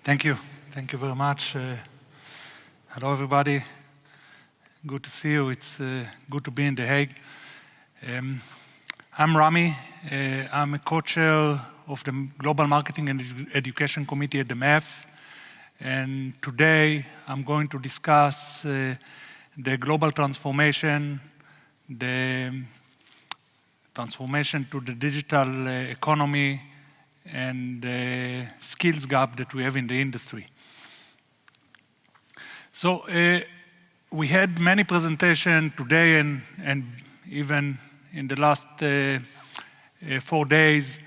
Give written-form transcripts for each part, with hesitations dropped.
Thank you. Thank you very much. Hello, everybody. Good to see you. It's good to be in The Hague. I'm Rami. I'm a co-chair of the Global Marketing and Education Committee at the MEF. And today, I'm going to discuss the global transformation, the transformation to the digital economy, and the skills gap that we have in the industry. So we had many presentations today and even in the last 4 days.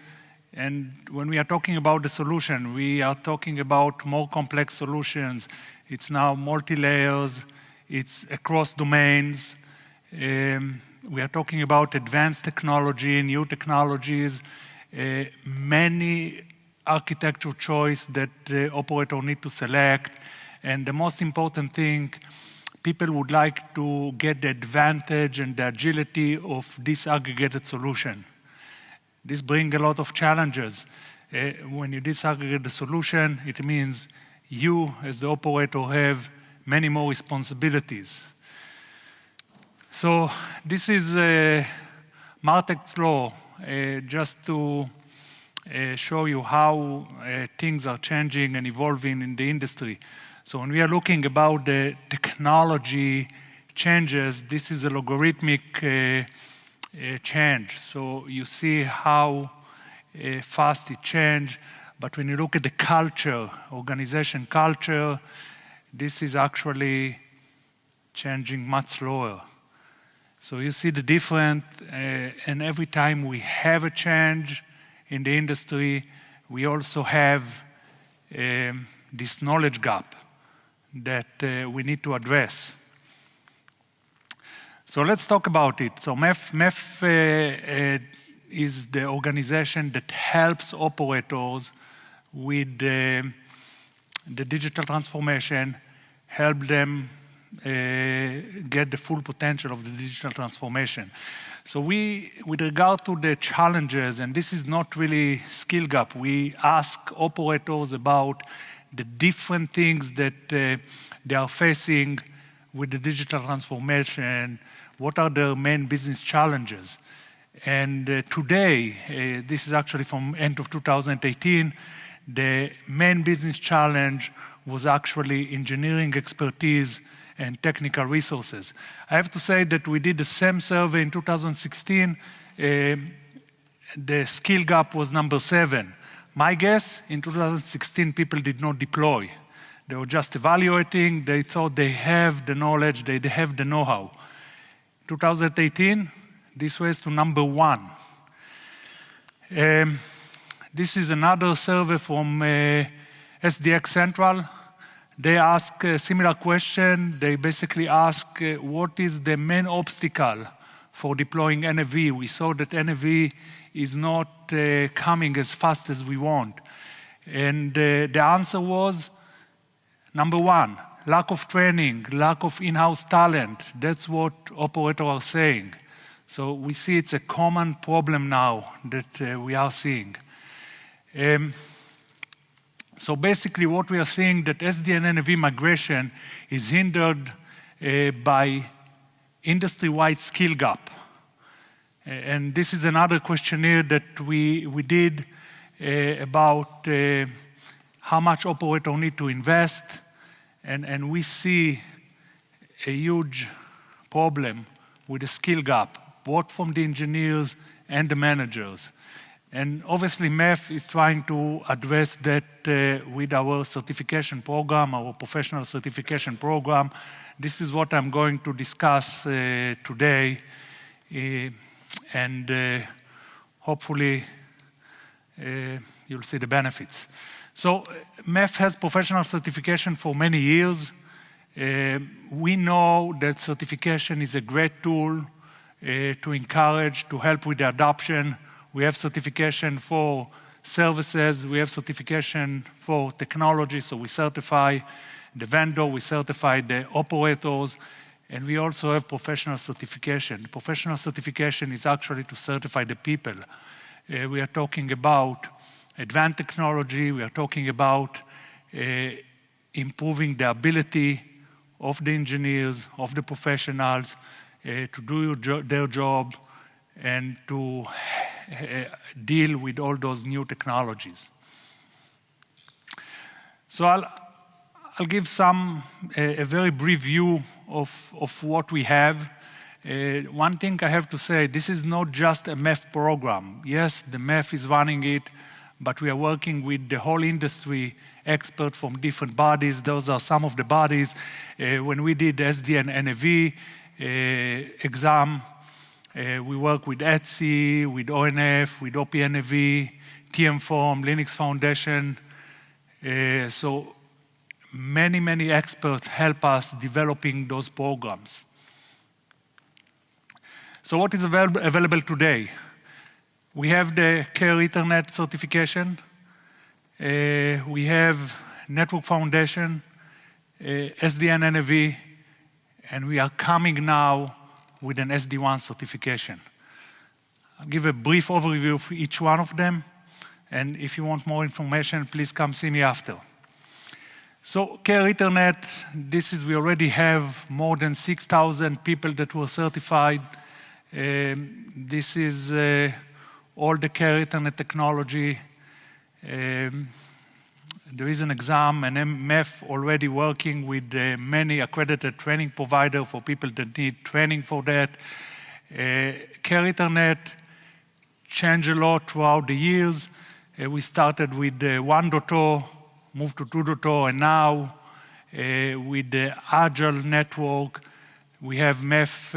And when we are talking about the solution, we are talking about more complex solutions. It's now multi-layers, it's across domains. We are talking about advanced technology, new technologies, many architecture choice that the operator need to select. And the most important thing, people would like to get the advantage and the agility of this aggregated solution. This brings a lot of challenges. When you disaggregate the solution, it means you, as the operator, have many more responsibilities. So this is Martek's law, just to show you how things are changing and evolving in the industry. So when we are looking about the technology changes, this is a logarithmic change. So you see how fast it changed. But when you look at the culture, organization culture, this is actually changing much slower. So you see the difference, and every time we have a change in the industry, we also have this knowledge gap that we need to address. So let's talk about it. So MEF is the organization that helps operators with the digital transformation, help them get the full potential of the digital transformation. So with regard to the challenges, and this is not really skill gap, we ask operators about the different things that they are facing with the digital transformation, what are their main business challenges. And today, this is actually from end of 2018, the main business challenge was actually engineering expertise and technical resources. I have to say that we did the same survey in 2016. The skill gap was number 7. My guess, in 2016, people did not deploy. They were just evaluating. They thought they have the knowledge, they have the know-how. 2018, this was to number 1. This is another survey from SDX Central. They ask a similar question. They basically ask, what is the main obstacle for deploying NFV? We saw that NFV is not coming as fast as we want. And the answer was, number 1, lack of training, lack of in-house talent. That's what operators are saying. So we see it's a common problem now that we are seeing. So basically what we are seeing that SD and NFV migration is hindered by industry-wide skill gap. And this is another questionnaire that we did about how much operators need to invest. And we see a huge problem with the skill gap, both from the engineers and the managers. And obviously, MEF is trying to address that with our certification program, our professional certification program. This is what I'm going to discuss today. And hopefully, you'll see the benefits. So MEF has professional certification for many years. We know that certification is a great tool to encourage, to help with the adoption. We have certification for services. We have certification for technology. So we certify the vendor, we certify the operators, and we also have professional certification. Professional certification is actually to certify the people. We are talking about advanced technology. We are talking about improving the ability of the engineers, of the professionals to do their job and to deal with all those new technologies. So I'll give a very brief view of what we have. One thing I have to say, this is not just a MEF program. Yes, the MEF is running it, but we are working with the whole industry, experts from different bodies. Those are some of the bodies. When we did SD and NAV exam, we work with ETSI, with ONF, with OPNAV, TM Forum, Linux Foundation. So many experts help us developing those programs. So what is available today? We have the Care Ethernet certification. We have Network Foundation, SDN NAV, and we are coming now with an SD1 certification. I'll give a brief overview of each one of them, and if you want more information, please come see me after. So Care Ethernet, we already have more than 6,000 people that were certified. This is all the Care Ethernet technology. There is an exam, an MEF already working with many accredited training providers for people that need training for that. Care Ethernet changed a lot throughout the years. We started with 1.0, moved to 2.0, and now with the Agile network, we have MEF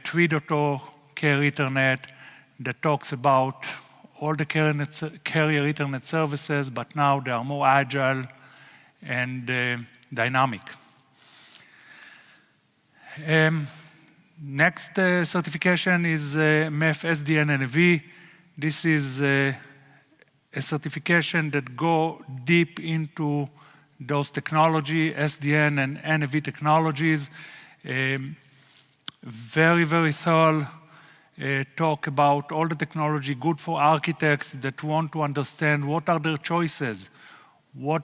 3.0 Care Ethernet that talks about all the carrier Ethernet services, but now they are more agile and dynamic. Next certification is MEF SDN NAV. This is a certification that go deep into those technology, SDN and NAV technologies. Very thorough. Talk about all the technology good for architects that want to understand what are their choices, what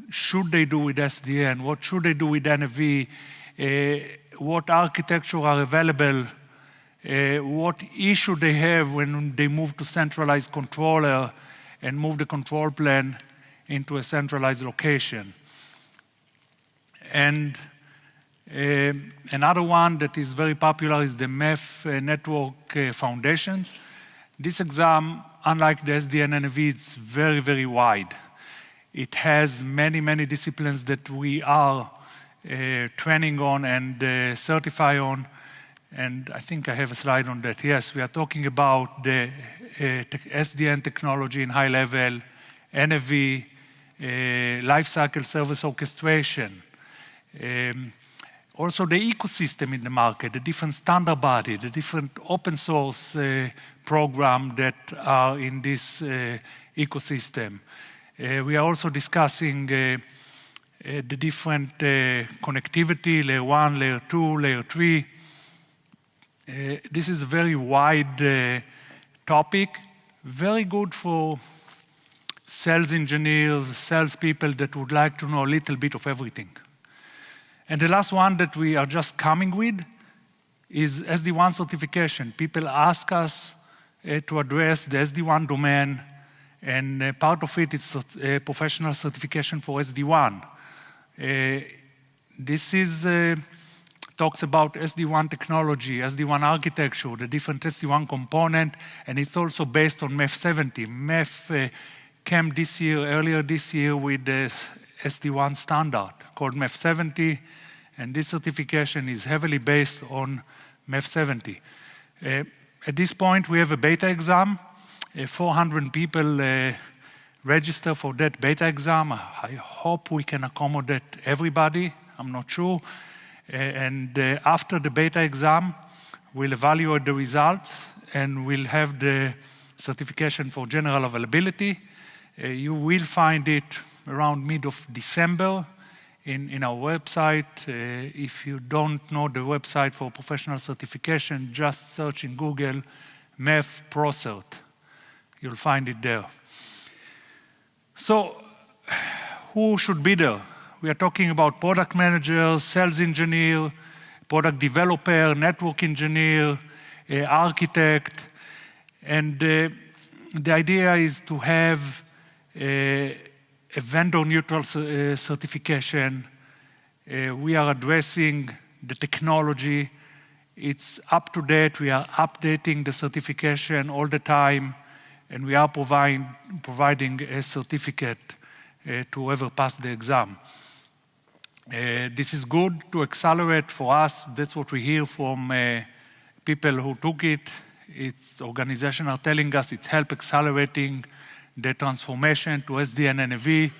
should they do with SDN, what should they do with NAV, what architecture are available, what issue they have when they move to centralized controller and move the control plane into a centralized location. And another one that is very popular is the MEF Network Foundations. This exam, unlike the SDN NAV, it's very wide. It has many disciplines that we are training on and certify on. And I think I have a slide on that. Yes, we are talking about the SDN technology in high level, NAV, lifecycle service orchestration, also the ecosystem in the market, the different standard body, the different open source program that are in this ecosystem. We are also discussing the different connectivity, layer 1, layer 2, layer 3. This is a very wide topic, very good for sales engineers, sales people that would like to know a little bit of everything. And the last one that we are just coming with is SD1 certification. People ask us to address the SD1 domain, and part of it is a professional certification for SD1. This talks about SD1 technology, SD1 architecture, the different SD1 component, and it's also based on MEF 70. MEF came earlier this year with the SD1 standard called MEF 70, and this certification is heavily based on MEF 70. At this point, we have a beta exam. 400 people register for that beta exam. I hope we can accommodate everybody. I'm not sure. And after the beta exam, we'll evaluate the results and we'll have the certification for general availability. You will find it around mid of December in our website. If you don't know the website for professional certification, just search in Google MEF ProCert. You'll find it there. So who should be there? We are talking about product managers, sales engineer, product developer, network engineer, architect, and the idea is to have a vendor-neutral certification. We are addressing the technology. It's up to date. We are updating the certification all the time, and we are providing a certificate to whoever passed the exam. This is good to accelerate for us. That's what we hear from people who took it. Organizations are telling us it's help accelerating the transformation to SDN and NAV.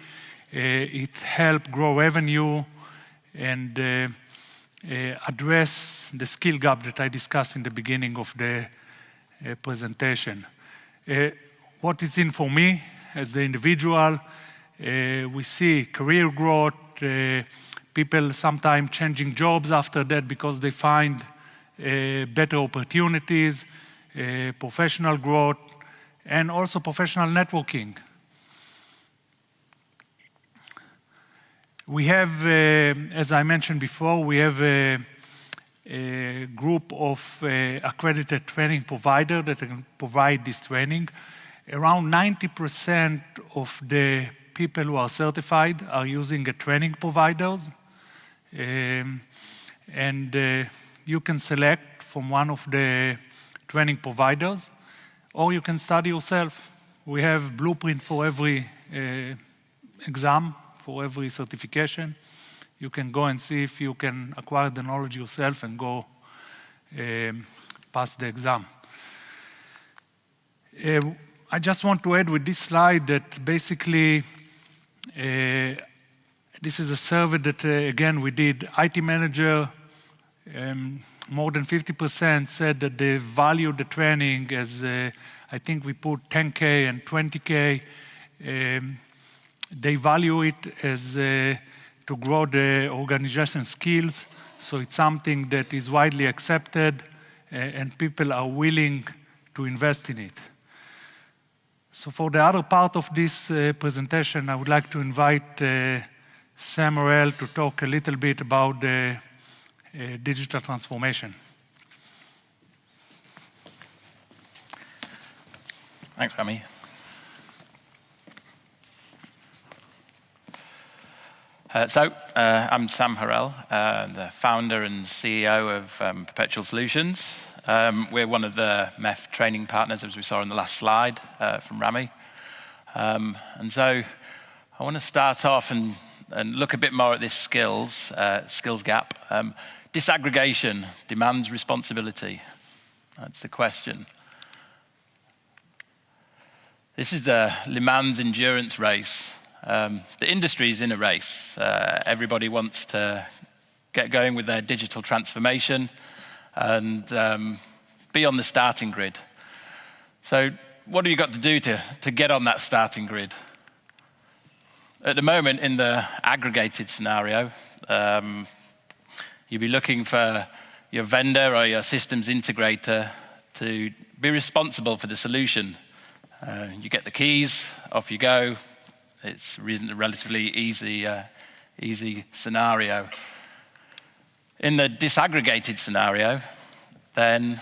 It help grow revenue and address the skill gap that I discussed in the beginning of the presentation. What is in for me as the individual? We see career growth, people sometimes changing jobs after that because they find better opportunities, professional growth, and also professional networking. We have, as I mentioned before, we have a group of accredited training providers that can provide this training. Around 90% of the people who are certified are using a training providers. And you can select from one of the training providers, or you can study yourself. We have blueprint for every exam, for every certification. You can go and see if you can acquire the knowledge yourself and go pass the exam. I just want to add with this slide that basically this is a survey that, again, we did. IT manager, more than 50% said that they value the training as, I think we put 10K and 20K. They value it as to grow the organization skills. So it's something that is widely accepted and people are willing to invest in it. So for the other part of this presentation, I would like to invite Sam Morrell to talk a little bit about the digital transformation. Thanks, Rami. I'm Sam Morrell, the founder and CEO of Perpetual Solutions. We're one of the MEF training partners, as we saw in the last slide from Rami. And so I want to start off and look a bit more at this skills gap. Disaggregation demands responsibility. That's the question. This is the Le Mans endurance race. The industry is in a race. Everybody wants to get going with their digital transformation and be on the starting grid. So what have you got to do to get on that starting grid? At the moment, in the aggregated scenario, you'll be looking for your vendor or your systems integrator to be responsible for the solution. You get the keys, off you go. It's a relatively easy scenario. In the disaggregated scenario, then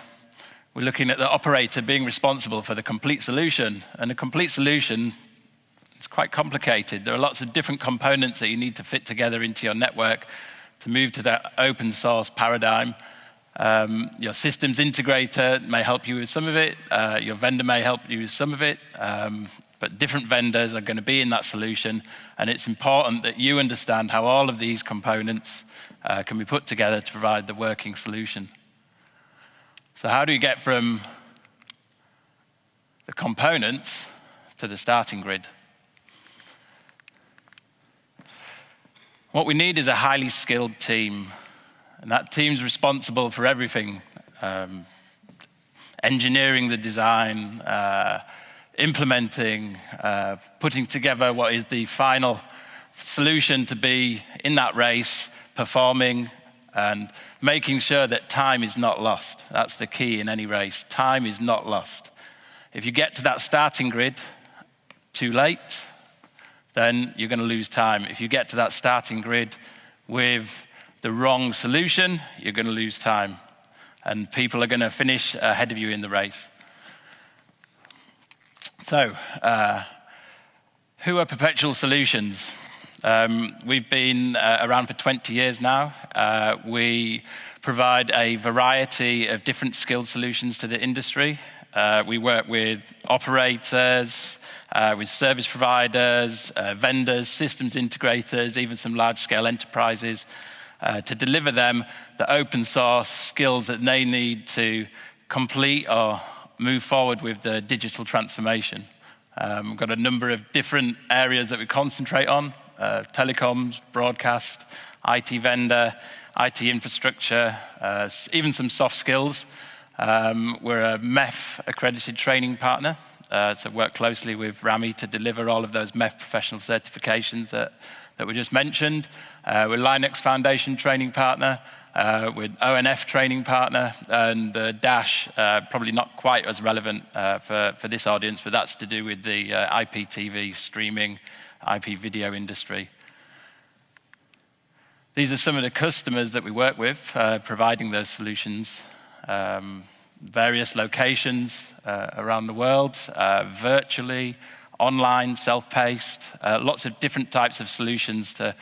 we're looking at the operator being responsible for the complete solution. And a complete solution is quite complicated. There are lots of different components that you need to fit together into your network to move to that open source paradigm. Your systems integrator may help you with some of it. Your vendor may help you with some of it. But different vendors are going to be in that solution. And it's important that you understand how all of these components can be put together to provide the working solution. So how do you get from the components to the starting grid? What we need is a highly skilled team. And that team's responsible for everything. Engineering the design, implementing, putting together what is the final solution to be in that race, performing, and making sure that time is not lost. That's the key in any race. Time is not lost. If you get to that starting grid too late, then you're going to lose time. If you get to that starting grid with the wrong solution, you're going to lose time. And people are going to finish ahead of you in the race. So, who are Perpetual Solutions? We've been around for 20 years now. We provide a variety of different skilled solutions to the industry. We work with operators, with service providers, vendors, systems integrators, even some large-scale enterprises, to deliver them the open source skills that they need to complete or move forward with the digital transformation. We've got a number of different areas that we concentrate on: telecoms, broadcast, IT vendor, IT infrastructure, even some soft skills. We're a MEF accredited training partner, so work closely with Rami to deliver all of those MEF professional certifications that we just mentioned. We're Linux Foundation training partner, with ONF training partner, and Dash, probably not quite as relevant for this audience, but that's to do with the IPTV streaming, IP video industry. These are some of the customers that we work with, providing those solutions. Various locations around the world, virtually, online, self-paced, lots of different types of solutions to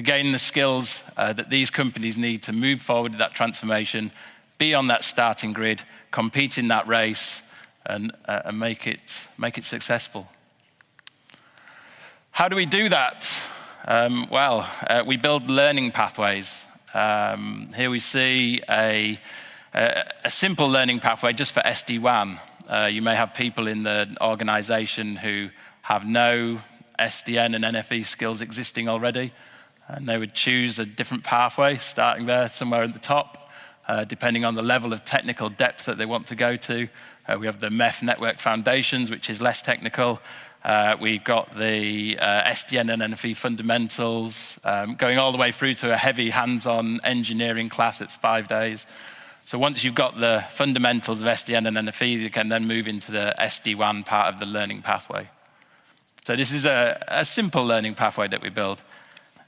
gain the skills that these companies need to move forward with that transformation, be on that starting grid, compete in that race, and make it successful. How do we do that? We build learning pathways. Here we see a simple learning pathway just for SD1. You may have people in the organization who have no SDN and NFE skills existing already, and they would choose a different pathway, starting there somewhere at the top, depending on the level of technical depth that they want to go to. We have the MEF Network Foundations, which is less technical. We've got the SDN and NFE fundamentals, going all the way through to a heavy hands-on engineering class. It's 5 days. So once you've got the fundamentals of SDN and NFE, you can then move into the SD1 part of the learning pathway. So this is a simple learning pathway that we build.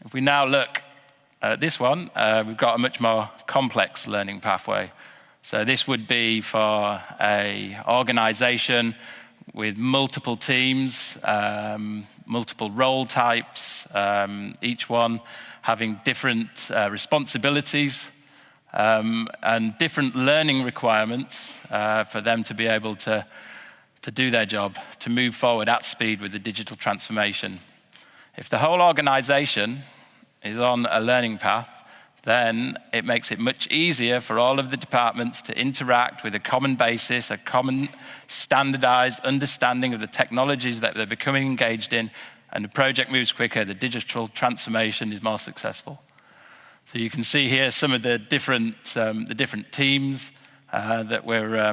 If we now look at this one, we've got a much more complex learning pathway. So this would be for an organization with multiple teams, multiple role types, each one having different responsibilities, and different learning requirements for them to be able to do their job, to move forward at speed with the digital transformation. If the whole organization is on a learning path, then it makes it much easier for all of the departments to interact with a common basis, a common standardized understanding of the technologies that they're becoming engaged in, and the project moves quicker, the digital transformation is more successful. So you can see here some of the different teams that we're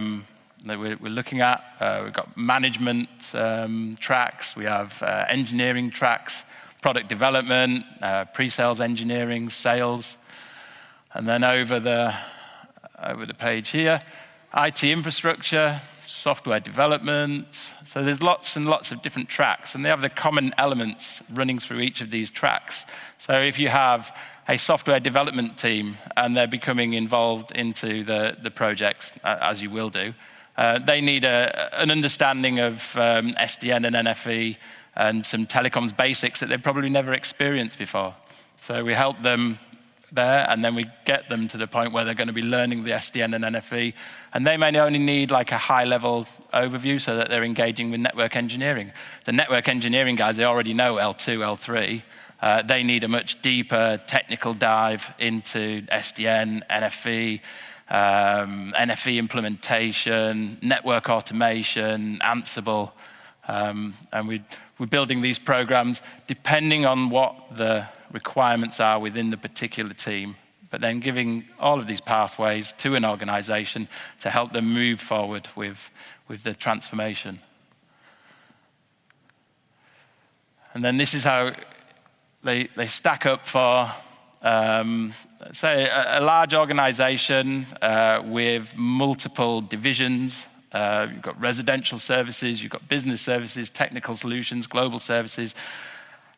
looking at. We've got management tracks, we have engineering tracks, product development, pre-sales engineering, sales, and then over the page here, IT infrastructure, software development. So there's lots and lots of different tracks, and they have the common elements running through each of these tracks. So if you have a software development team and they're becoming involved into the projects, as you will do, they need an understanding of SDN and NFE and some telecoms basics that they've probably never experienced before. So we help them there, and then we get them to the point where they're going to be learning the SDN and NFE, and they may only need like a high-level overview so that they're engaging with network engineering. The network engineering guys, they already know L2, L3. They need a much deeper technical dive into SDN, NFE, NFE implementation, network automation, Ansible, and we're building these programs depending on what the requirements are within the particular team, but then giving all of these pathways to an organization to help them move forward with the transformation. And then this is how they stack up for, say, a large organization with multiple divisions. You've got residential services, you've got business services, technical solutions, global services.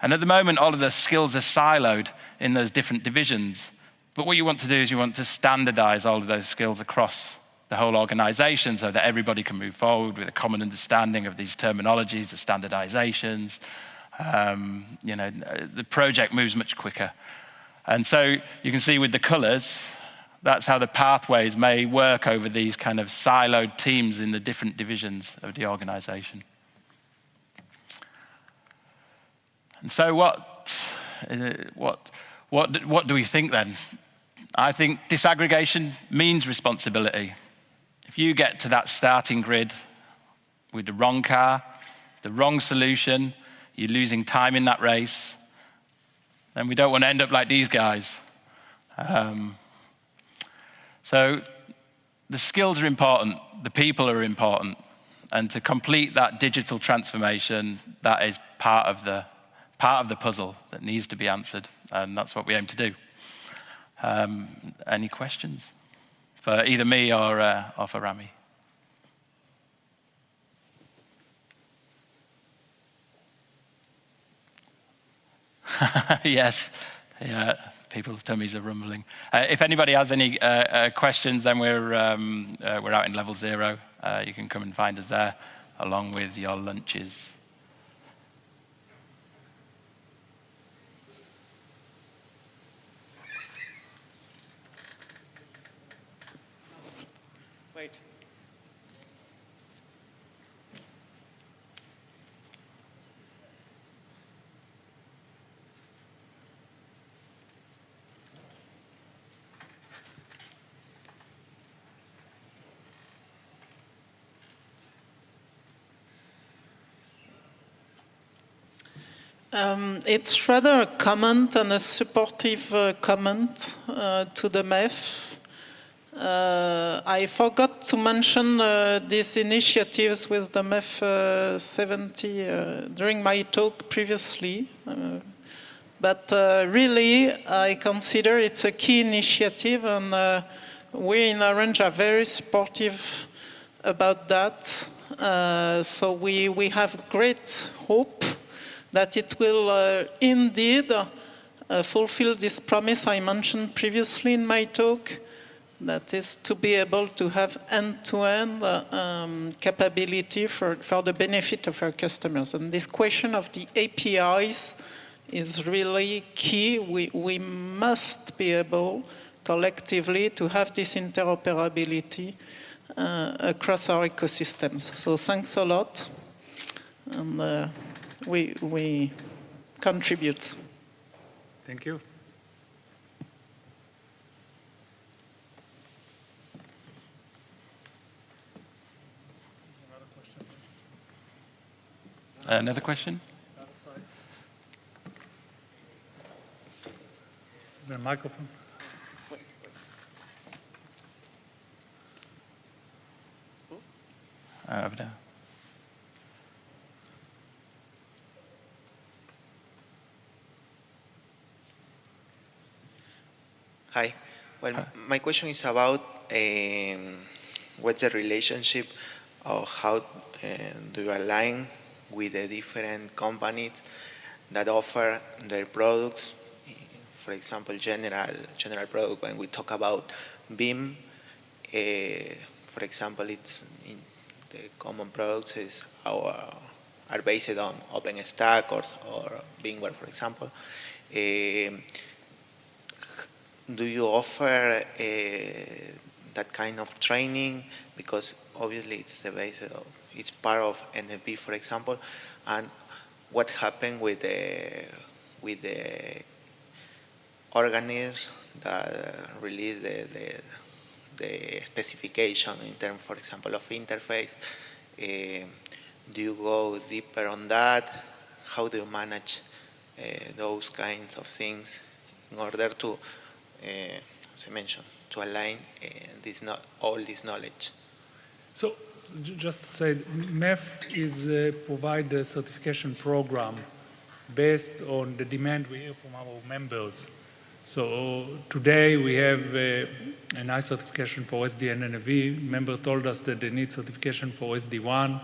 And at the moment, all of those skills are siloed in those different divisions. But what you want to do is you want to standardize all of those skills across the whole organization so that everybody can move forward with a common understanding of these terminologies, the standardizations. The project moves much quicker. And so you can see with the colors, that's how the pathways may work over these kind of siloed teams in the different divisions of the organization. And so what do we think then? I think disaggregation means responsibility. If you get to that starting grid with the wrong car, the wrong solution, you're losing time in that race, then we don't want to end up like these guys. So the skills are important, the people are important, and to complete that digital transformation, that is part of the puzzle that needs to be answered, and that's what we aim to do. Any questions for either me or for Rami? Yes, yeah, people's tummies are rumbling. If anybody has any questions, then we're out in level 0. You can come and find us there, along with your lunches. Wait. It's rather a comment and a supportive comment to the MEF. I forgot to mention these initiatives with the MEF 70 during my talk previously. But really, I consider it's a key initiative, and we in Orange are very supportive about that. So we have great hope that it will indeed fulfill this promise I mentioned previously in my talk, that is to be able to have end-to-end capability for the benefit of our customers. And this question of the APIs is really key. We must be able collectively to have this interoperability across our ecosystems. So thanks a lot. And we contribute. Thank you. Another question? The microphone. Over there. Hi. Well, my question is about what's the relationship or how do you align with the different companies that offer their products. For example, general product. When we talk about BIM, for example, it's in the common products are based on OpenStack or VMware, for example. Do you offer that kind of training? Because obviously it's the base of, it's part of NFV, for example. And what happened with the organisms that release the specification in terms, for example, of interface? Do you go deeper on that? How do you manage those kinds of things in order to, as I mentioned, to align all this knowledge? So just to say, MEF is provide a certification program based on the demand we have from our members. So today we have a nice certification for SD and NFV. Member told us that they need certification for SD1.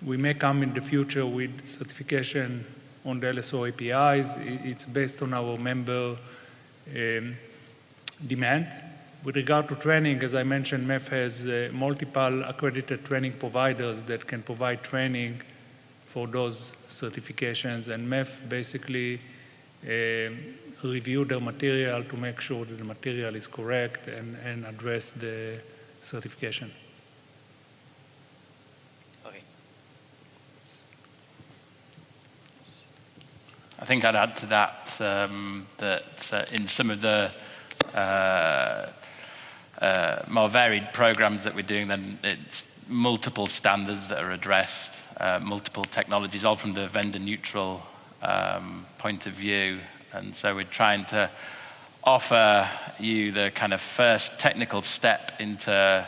We may come in the future with certification on the LSO APIs. It's based on our member demand. With regard to training, as I mentioned, MEF has multiple accredited training providers that can provide training for those certifications, and MEF basically review their material to make sure that the material is correct and address the certification. Okay. I think I'd add to that that in some of the more varied programs that we're doing, then it's multiple standards that are addressed, multiple technologies, all from the vendor neutral point of view. And so we're trying to offer you the kind of first technical step into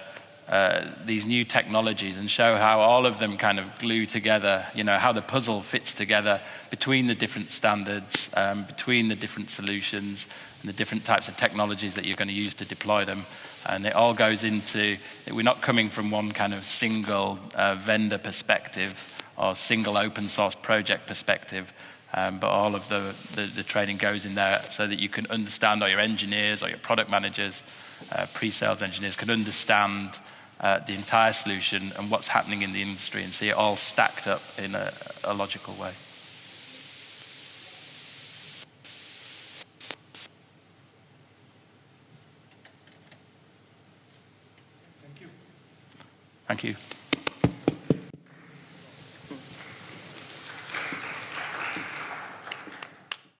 these new technologies and show how all of them kind of glue together, you know, how the puzzle fits together between the different standards, between the different solutions and the different types of technologies that you're going to use to deploy them. And it all goes into, we're not coming from one kind of single vendor perspective or single open source project perspective, but all of the training goes in there so that you can understand, or your engineers or your product managers, pre-sales engineers can understand the entire solution and what's happening in the industry and see it all stacked up in a logical way. Thank you.